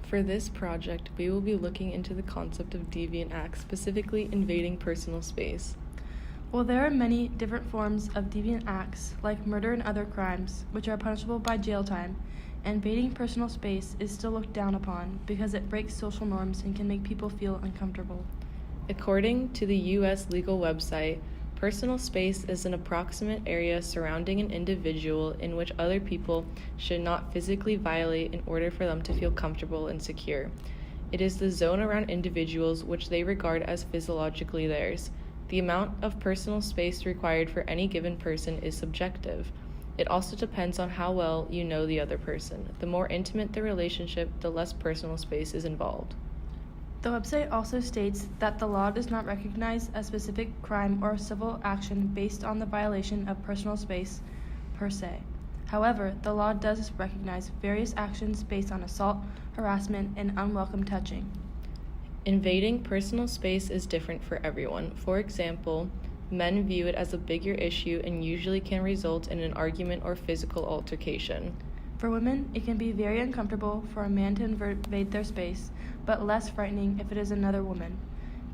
For this project, we will be looking into the concept of deviant acts, specifically invading personal space. Well, there are many different forms of deviant acts, like murder and other crimes, which are punishable by jail time. Invading personal space is still looked down upon because it breaks social norms and can make people feel uncomfortable. According to the U.S. legal website, personal space is an approximate area surrounding an individual in which other people should not physically violate in order for them to feel comfortable and secure. It is the zone around individuals which they regard as physiologically theirs. The amount of personal space required for any given person is subjective. It also depends on how well you know the other person. The more intimate the relationship, the less personal space is involved. The website also states that the law does not recognize a specific crime or civil action based on the violation of personal space per se. However, the law does recognize various actions based on assault, harassment, and unwelcome touching. Invading personal space is different for everyone. For example, men view it as a bigger issue and usually can result in an argument or physical altercation. For women, it can be very uncomfortable for a man to invade their space, but less frightening if it is another woman.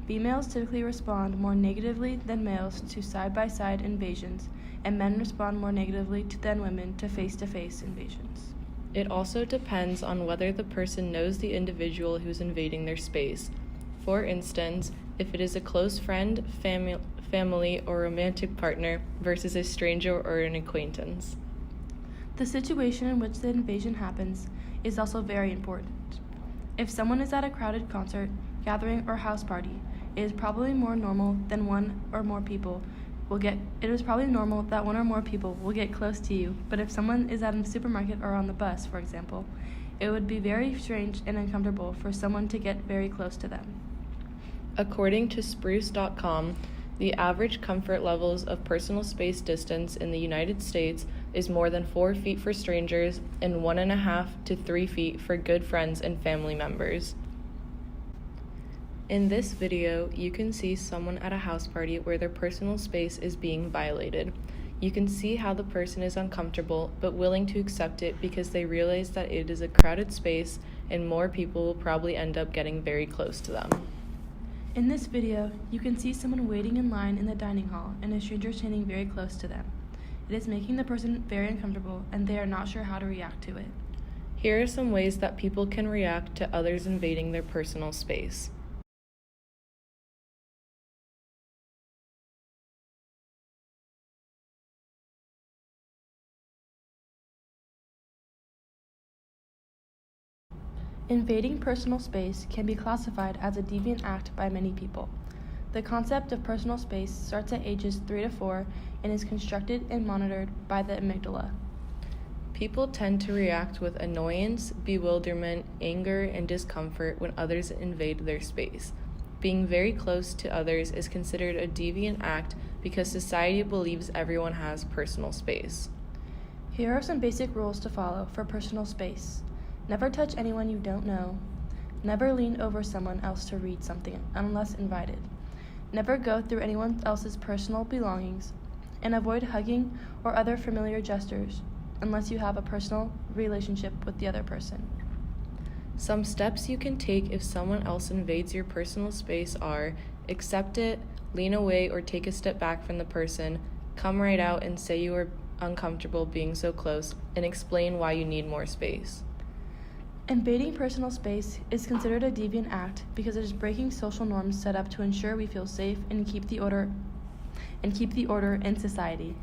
Females typically respond more negatively than males to side-by-side invasions, and men respond more negatively than women to face-to-face invasions. It also depends on whether the person knows the individual who's invading their space. For instance, if it is a close friend, family, or romantic partner versus a stranger or an acquaintance. The situation in which the invasion happens is also very important. If someone is at a crowded concert, gathering, or house party, it is probably normal that one or more people will get close to you. But if someone is at a supermarket or on the bus, for example, it would be very strange and uncomfortable for someone to get very close to them. According to Spruce.com, the average comfort levels of personal space distance in the United States is more than 4 feet for strangers and 1.5 to 3 feet for good friends and family members. In this video, you can see someone at a house party where their personal space is being violated. You can see how the person is uncomfortable but willing to accept it because they realize that it is a crowded space and more people will probably end up getting very close to them. In this video, you can see someone waiting in line in the dining hall and a stranger standing very close to them. It is making the person very uncomfortable and they are not sure how to react to it. Here are some ways that people can react to others invading their personal space. Invading personal space can be classified as a deviant act by many people. The concept of personal space starts at ages 3 to 4 and is constructed and monitored by the amygdala. People tend to react with annoyance, bewilderment, anger, and discomfort when others invade their space. Being very close to others is considered a deviant act because society believes everyone has personal space. Here are some basic rules to follow for personal space. Never touch anyone you don't know. Never lean over someone else to read something unless invited. Never go through anyone else's personal belongings. And avoid hugging or other familiar gestures unless you have a personal relationship with the other person. Some steps you can take if someone else invades your personal space are: accept it, lean away or take a step back from the person, come right out and say you are uncomfortable being so close, and explain why you need more space. Invading personal space is considered a deviant act because it is breaking social norms set up to ensure we feel safe and keep the order in society.